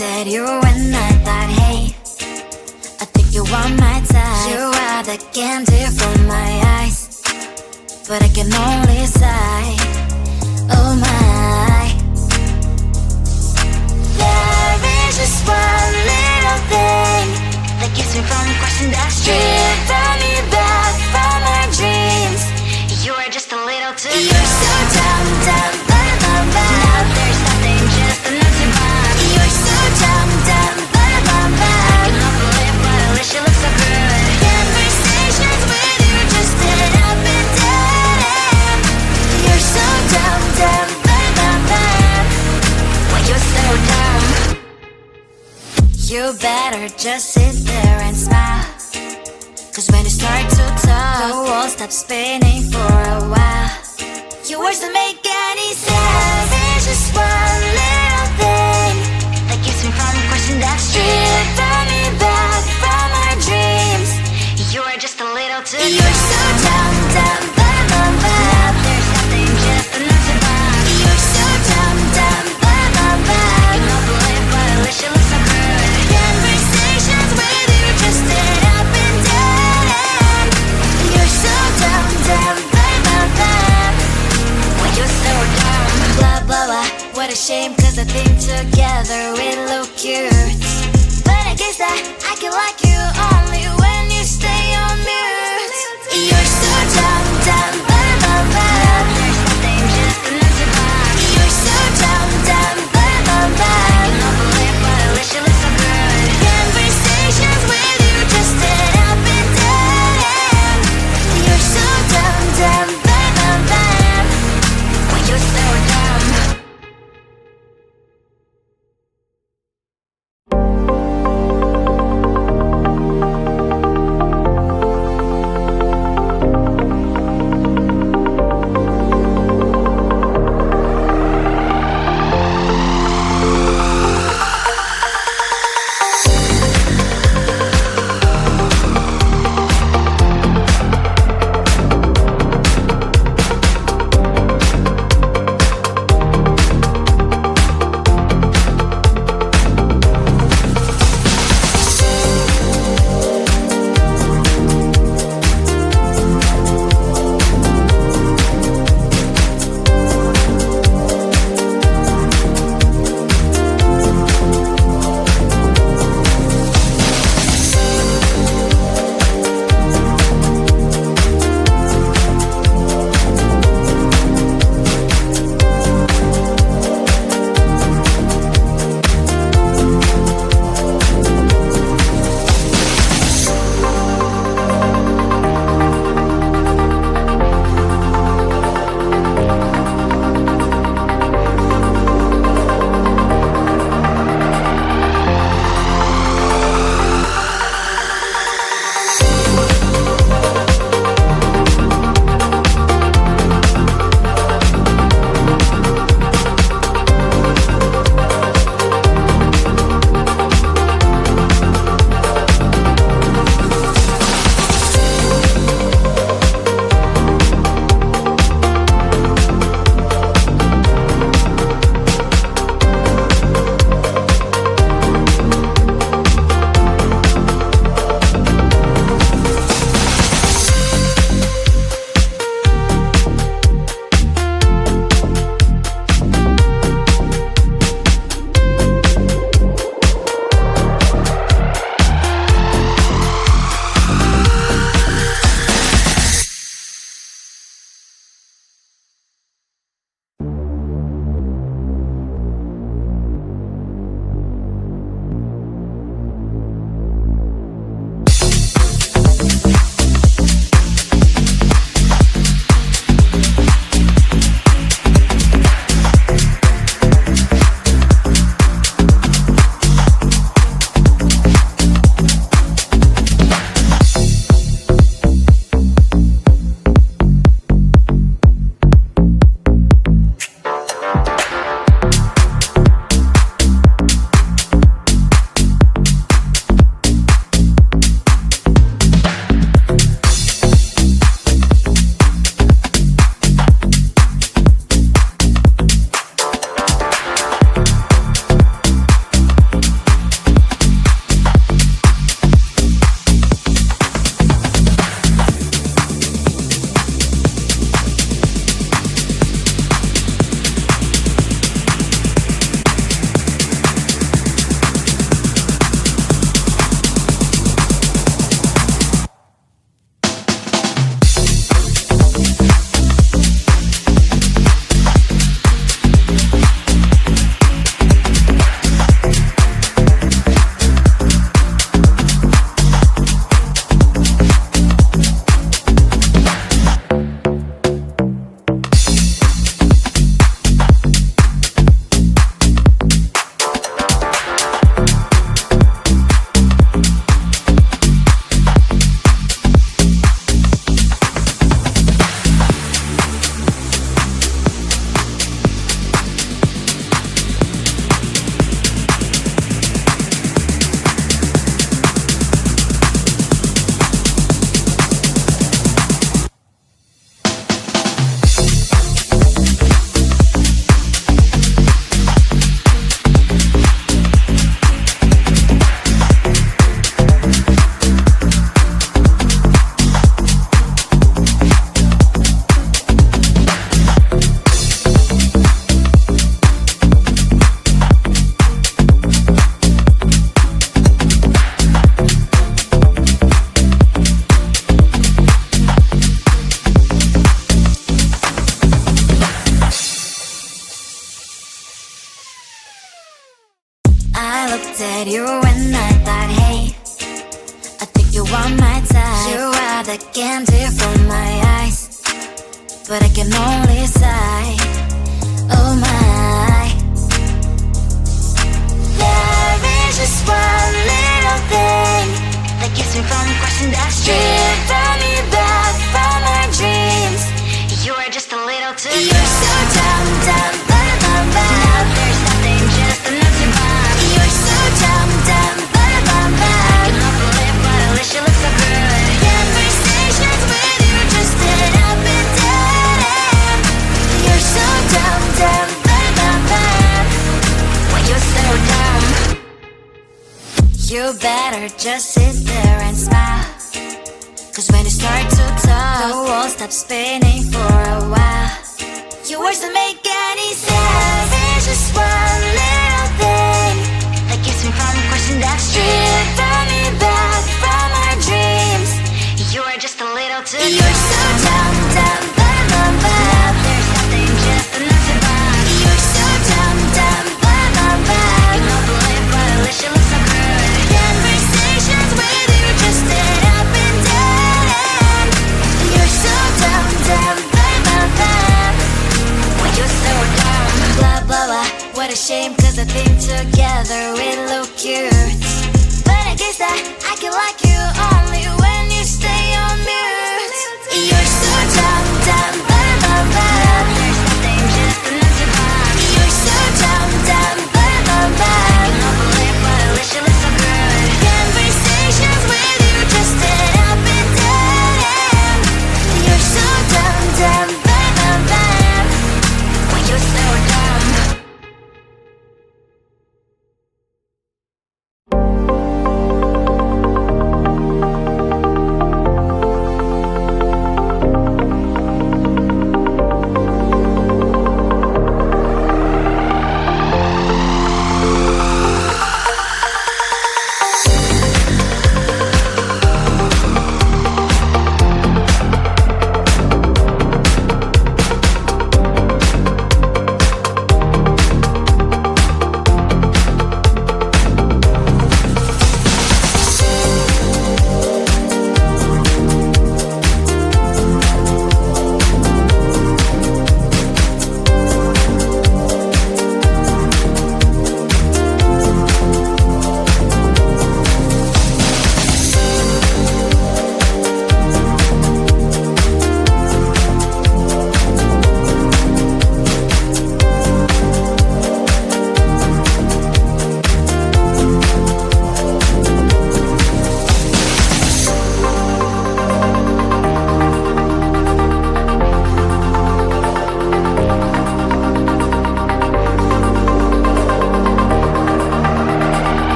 at you and I thought, hey, I think you are my type. You are the candy from my eyes, but I can only sigh, oh my. There is just one little thing that keeps me from crossing that street. Driven me back from my dreams. You are just a little too young. You're so dumb, dumb, bum, bum, bum. Now there's nothing, just enough to bomb. You're so dumb, dumb, bum, bum, bum. I cannot believe, but at least you look so good. Conversations with you just end up in dead end. You're so dumb, dumb, bum, bum, bum. Why you so dumb? You better just sit there and smile, 'cause when you start to talk, the world stops spinning for a while. Your words don't make any sense. There's just one little thing that keeps me from crossing that street. Driven me back from my dreams. You are just a little too young. You're so dumb, dumb, bum, bum, bum. Now there's nothing, just enough to bomb. You're so dumb, dumb, bum, bum, bum. I cannot believe, but at least you look so good. Conversations with you just end up in dead end. You're so dumb, dumb, bum, bum, bum. Why you so dumb? Blah, blah, blah. What a shame, 'cause I think together we look cute. But I guess that I can like you only when you stay on mute. You're so dumb, dumb, bum, bum, bum. There's nothing, just enough to bomb. You're so dumb, dumb, bum, bum, bum. I cannot believe, but at least you look so good. Conversations with you just end up in dead end. You're so dumb, dumb, bum, bum, bum. Why you so dumb? looked at you and I thought, hey, I think you are my type. You are the candy from my eyes, but I can only sigh, oh my. There is just one little thing that keeps me from crossing that street. Driven me back from my dreams. You are just a little too young. You're so dumb, dumb, ba-da-bum, bum. Now there's nothing, just enough to bomb. You're so dumb, dumb, ba-da-bum, bum. You love to live, but at least you look so good. Conversations with you just end up in dead end. You're so dumb, dumb, ba-da-bum, bum. Why you so dumb? You better just sit there and smile, 'cause when you start to talk, the world stops spinning for a while. Your words don't make any sense. There's just one little thing that keeps me from crossing that street. Driven me back from my dreams. You are just a little too young. You're so dumb, dumb, ba-da-bum, bum. There's nothing, just enough to bomb. You're so dumb, dumb, ba-da-bum, bum. You love to live, but at least you look so good. Conversations with you just end up in dead end. You're so dumb, dumb, ba-da-bum, bum. Why you so dumb? Blah, blah, blah. What a shame, 'cause I think together we look cute. But I guess that I can like you all